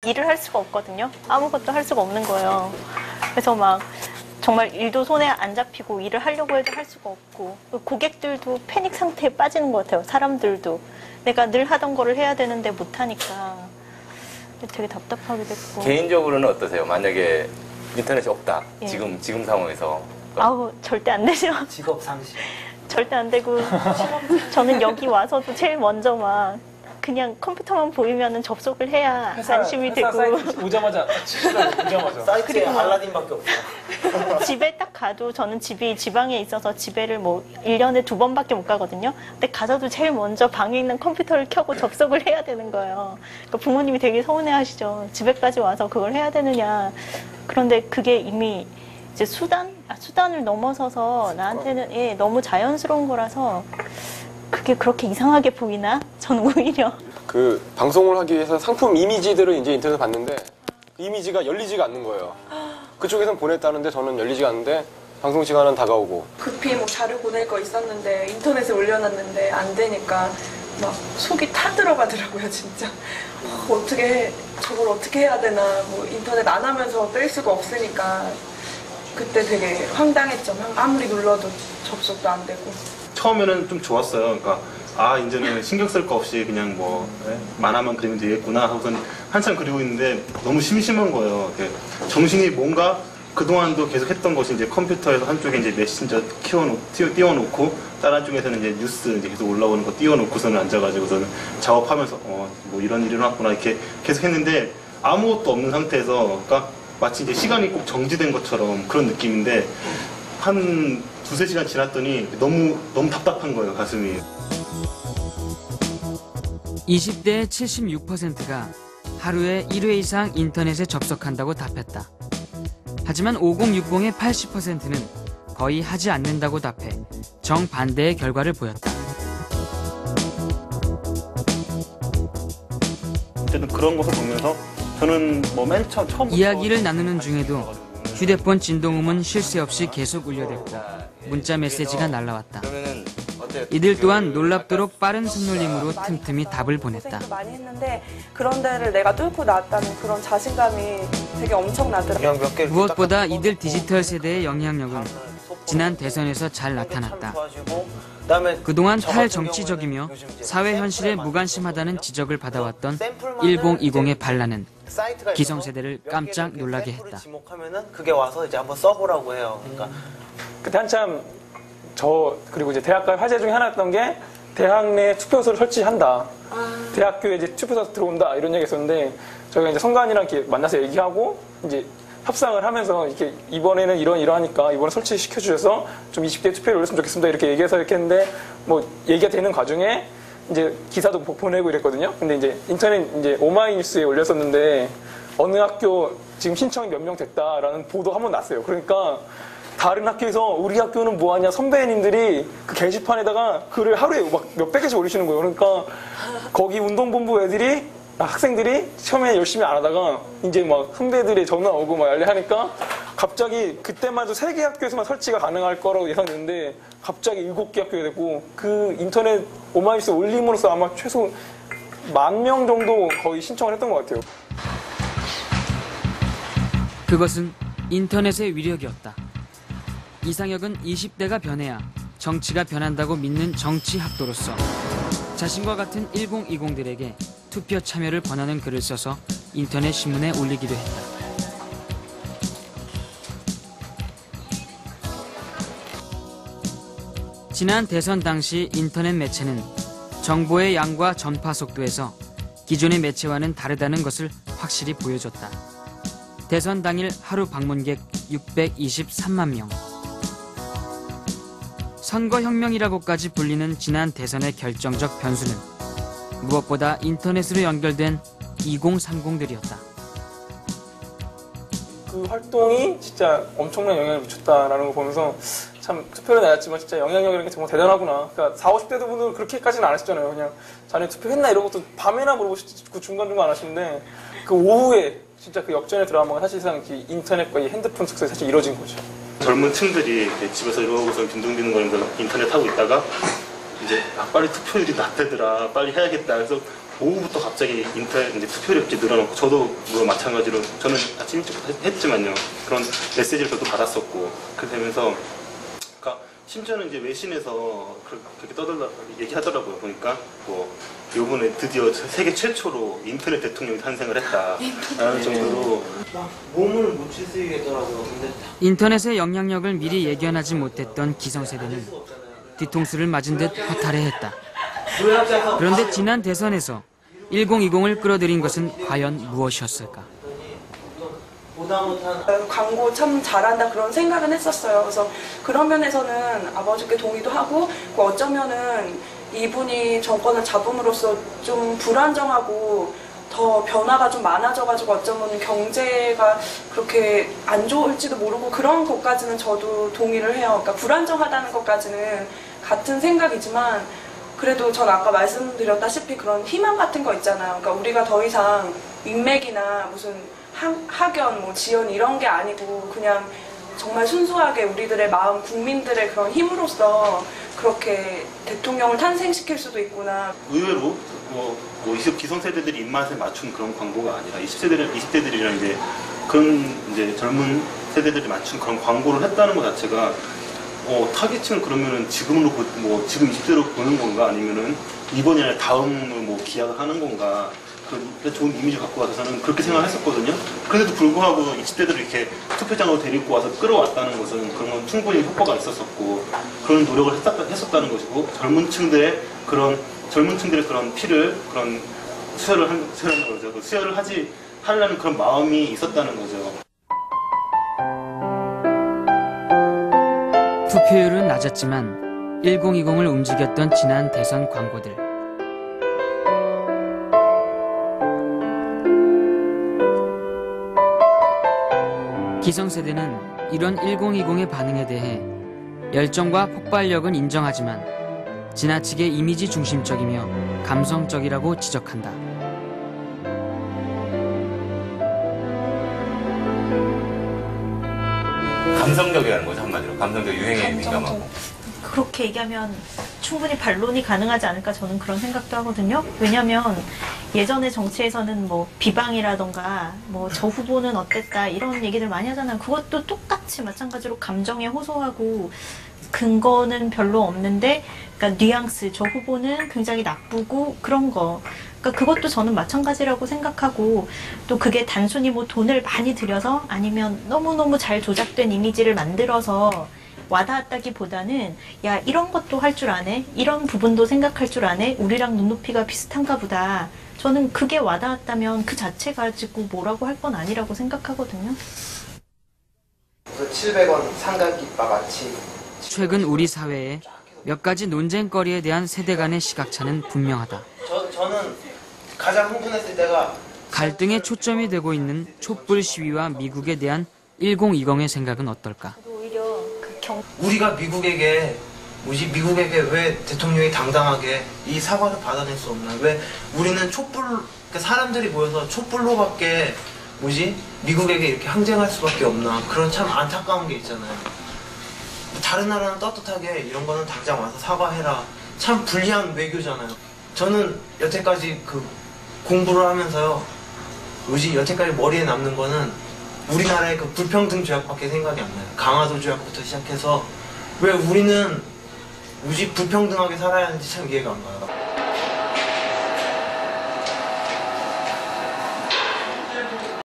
일을 할 수가 없거든요. 아무것도 할 수가 없는 거예요. 그래서 막 정말 일도 손에 안 잡히고 일을 하려고 해도 할 수가 없고 고객들도 패닉 상태에 빠지는 것 같아요. 사람들도. 내가 늘 하던 거를 해야 되는데 못하니까 되게 답답하게 됐고. 개인적으로는 어떠세요? 만약에 인터넷이 없다. 예. 지금 상황에서. 아우 절대 안 되죠. 직업 상실. 절대 안 되고 저는 여기 와서도 제일 먼저 막 그냥 컴퓨터만 보이면은 접속을 해야 안심이 되고 사이트 오자마자 사이트에 알라딘밖에 없어. 집에 딱 가도 저는 집이 지방에 있어서 집에를 뭐 1년에 2번밖에 못 가거든요. 근데 가서도 제일 먼저 방에 있는 컴퓨터를 켜고 접속을 해야 되는 거예요. 그러니까 부모님이 되게 서운해하시죠. 집에까지 와서 그걸 해야 되느냐. 그런데 그게 이미 이제 수단을 넘어서서 나한테는 예, 너무 자연스러운 거라서 그게 그렇게 이상하게 보이나? 저는 오히려 그 방송을 하기 위해서 상품 이미지들을 이제 인터넷에 봤는데 그 이미지가 열리지가 않는 거예요. 그쪽에선 보냈다는데 저는 열리지가 않는데 방송 시간은 다가오고 급히 뭐 자료 보낼 거 있었는데 인터넷에 올려놨는데 안 되니까 막 속이 타들어가더라고요 진짜. 저걸 어떻게 해야 되나. 뭐 인터넷 안 하면서 뺄 수가 없으니까 그때 되게 황당했죠. 아무리 눌러도 접속도 안 되고. 처음에는 좀 좋았어요. 그러니까 이제는 신경 쓸 거 없이 그냥 뭐 말하면 그리면 되겠구나 하고선 한참 그리고 있는데 너무 심심한 거예요. 정신이 뭔가 그동안도 계속 했던 것이 이제 컴퓨터에서 한쪽에 이제 메신저 띄워놓고 다른 쪽에서는 이제 뉴스 이제 계속 올라오는 거 띄워놓고서는 앉아가지고서는 작업하면서 뭐 이런 일이 일어났구나 이렇게 계속 했는데 아무것도 없는 상태에서 그러니까 마치 이제 시간이 꼭 정지된 것처럼 그런 느낌인데 한 두세 시간 지났더니 너무 답답한 거예요, 가슴이. 20대의 76%가 하루에 1회 이상 인터넷에 접속한다고 답했다. 하지만 5060의 80%는 거의 하지 않는다고 답해 정반대의 결과를 보였다. 어쨌든 그런 것을 보면서 저는 뭐 맨 처음부터 이야기를 나누는 중에도 휴대폰 진동음은 쉴 새 없이 계속 울려댔고 문자 메시지가 날라왔다. 이들 또한 놀랍도록 빠른 손놀림으로 틈틈이 답을 보냈다. 고생도 많이 했는데 그런 데를 내가 뚫고 나왔다는 그런 자신감이 되게 엄청나더라고요. 무엇보다 이들 디지털 세대의 영향력은 지난 대선에서 잘 나타났다. 그동안 탈정치적이며 사회 현실에 무관심하다는 지적을 받아왔던 1020의 반란은 기성세대를 깜짝 놀라게 했다. 그게 와서 이제 한번 써보라고 해요. 그러니까 그때 한참 그리고 이제 대학가 화제 중에 하나였던 게 대학 내 투표소를 설치한다. 대학교에 이제 투표소 들어온다 이런 얘기 했었는데 저희가 이제 선관위랑 이렇게 만나서 얘기하고 이제 협상을 하면서 이렇게 이번에는 이러하니까 이번에 설치시켜 주셔서 좀 20대 투표를 올렸으면 좋겠습니다. 이렇게 얘기해서 이렇게 했는데 뭐 얘기가 되는 과정에 이제 기사도 보내고 이랬거든요. 근데 이제 인터넷 이제 오마이뉴스에 올렸었는데 어느 학교 지금 신청이 몇 명 됐다라는 보도 한번 났어요. 그러니까 다른 학교에서 우리 학교는 뭐하냐 선배님들이 그 게시판에다가 글을 하루에 막 몇백 개씩 올리시는 거예요. 그러니까 거기 운동본부 애들이 학생들이 처음에 열심히 안 하다가 이제 막 선배들의 전화 오고 막 난리하니까 갑자기 그때만 해도 3개 학교에서만 설치가 가능할 거라고 예상했는데 갑자기 7개 학교가 됐고 그 인터넷 오마이뉴스 올림으로써 아마 최소 10,000명 정도 거의 신청을 했던 것 같아요. 그것은 인터넷의 위력이었다. 이상혁은 20대가 변해야 정치가 변한다고 믿는 정치학도로서 자신과 같은 1020들에게 투표 참여를 권하는 글을 써서 인터넷 신문에 올리기도 했다. 지난 대선 당시 인터넷 매체는 정보의 양과 전파 속도에서 기존의 매체와는 다르다는 것을 확실히 보여줬다. 대선 당일 하루 방문객 623만 명. 선거혁명이라고까지 불리는 지난 대선의 결정적 변수는 무엇보다 인터넷으로 연결된 2030들이었다. 그 활동이 진짜 엄청난 영향을 미쳤다라는 걸 보면서 참 투표를 내놨지만 진짜 영향력이라는 게 정말 대단하구나. 그러니까 40, 50대 분들은 그렇게까지는 안 하시잖아요. 그냥 자네 투표했나 이런 것도 밤에나 물어보시고 그 중간중간 안 하시는데 그 오후에 진짜 그 역전의 드라마가 사실상 인터넷과 이 핸드폰 속에서 사실 이루어진 거죠. 젊은 층들이 집에서 이러고서 빈둥비는 거리면서 인터넷 하고 있다가 이제 빨리 투표율이 낮대더라 빨리 해야겠다. 그래서 오후부터 갑자기 인터넷 이제 투표율이 이렇게 늘어났고 저도 물론 마찬가지로 저는 아침 일찍 했지만요. 그런 메시지를 저도 받았었고 그렇게 되면서 그러니까 심지어는 이제 외신에서 그렇게 얘기하더라고요. 보니까 뭐 요번에 드디어 세계 최초로 인터넷 대통령이 탄생을 했다라는 정도로 몸을 못 쓰겠더라고요. 근데 인터넷의 영향력을 미리 예견하지 못했던 기성세대는 뒤통수를 맞은 듯 허탈해했다. 그런데 지난 대선에서 1020을 끌어들인 것은 과연 무엇이었을까? 보다 못한 광고 참 잘한다 그런 생각은 했었어요. 그래서 그런 면에서는 아버지께 동의도 하고 어쩌면은 이분이 정권을 잡음으로써 좀 불안정하고 더 변화가 좀 많아져가지고 어쩌면 경제가 그렇게 안 좋을지도 모르고 그런 것까지는 저도 동의를 해요. 그러니까 불안정하다는 것까지는 같은 생각이지만 그래도 전 아까 말씀드렸다시피 그런 희망 같은 거 있잖아요. 그러니까 우리가 더 이상 인맥이나 무슨 학연, 뭐 지연 이런 게 아니고 그냥 정말 순수하게 우리들의 마음, 국민들의 그런 힘으로써 그렇게 대통령을 탄생시킬 수도 있구나. 의외로 뭐 기성세대들이 입맛에 맞춘 그런 광고가 아니라 20대들이랑 이제 그런 이제 젊은 세대들이 맞춘 그런 광고를 했다는 것 자체가 타겟층은 그러면은 지금으로 지금 20대로 보는 건가 아니면은 이번이 아니라 다음을 뭐 기약을 하는 건가 그런 좋은 이미지 갖고 와서 저는 그렇게 생각했었거든요. 그런데도 불구하고 20대들을 이렇게 투표장으로 데리고 와서 끌어왔다는 것은 그런 건 충분히 효과가 있었었고 그런 노력을 했었다는 것이고 젊은 층들의 그런 피를 그런 수혈을 하려는 그런 마음이 있었다는 거죠. 투표율은 낮았지만 1020을 움직였던 지난 대선 광고들. 기성세대는 이런 1020의 반응에 대해 열정과 폭발력은 인정하지만 지나치게 이미지 중심적이며 감성적이라고 지적한다. 감성적이라는 거죠, 한마디로. 감성적 유행에 민감하고. 그렇게 얘기하면 충분히 반론이 가능하지 않을까 저는 그런 생각도 하거든요. 왜냐하면 예전의 정치에서는 뭐 비방이라던가 뭐 저 후보는 어땠다 이런 얘기들 많이 하잖아요. 그것도 똑같이 마찬가지로 감정에 호소하고 근거는 별로 없는데 그러니까 뉘앙스 저 후보는 굉장히 나쁘고 그런 거. 그러니까 그것도 저는 마찬가지라고 생각하고 또 그게 단순히 뭐 돈을 많이 들여서 아니면 너무너무 잘 조작된 이미지를 만들어서 와닿았다기보다는 야 이런 것도 할 줄 아네? 이런 부분도 생각할 줄 아네? 우리랑 눈높이가 비슷한가 보다. 저는 그게 와닿았다면 그 자체 가지고 뭐라고 할 건 아니라고 생각하거든요. 700원 삼각김밥 아침. 최근 우리 사회에 몇 가지 논쟁거리에 대한 세대 간의 시각차는 분명하다. 저는 가장 흥분했을 때가 갈등의 초점이 되고 있는 촛불 시위와 미국에 대한 1020의 생각은 어떨까? 오히려 그 우리가 미국에게 왜 대통령이 당당하게 이 사과를 받아낼 수 없나? 왜 우리는 그러니까 사람들이 모여서 촛불로밖에 미국에게 이렇게 항쟁할 수밖에 없나? 그런 참 안타까운 게 있잖아요. 다른 나라는 떳떳하게 이런 거는 당장 와서 사과해라. 참 불리한 외교잖아요. 저는 여태까지 그 공부를 하면서요. 여태까지 머리에 남는 거는 우리나라의 그 불평등 조약밖에 생각이 안 나요. 강화도 조약부터 시작해서 왜 우리는 불평등하게 살아야 하는지 참 이해가 안 가요.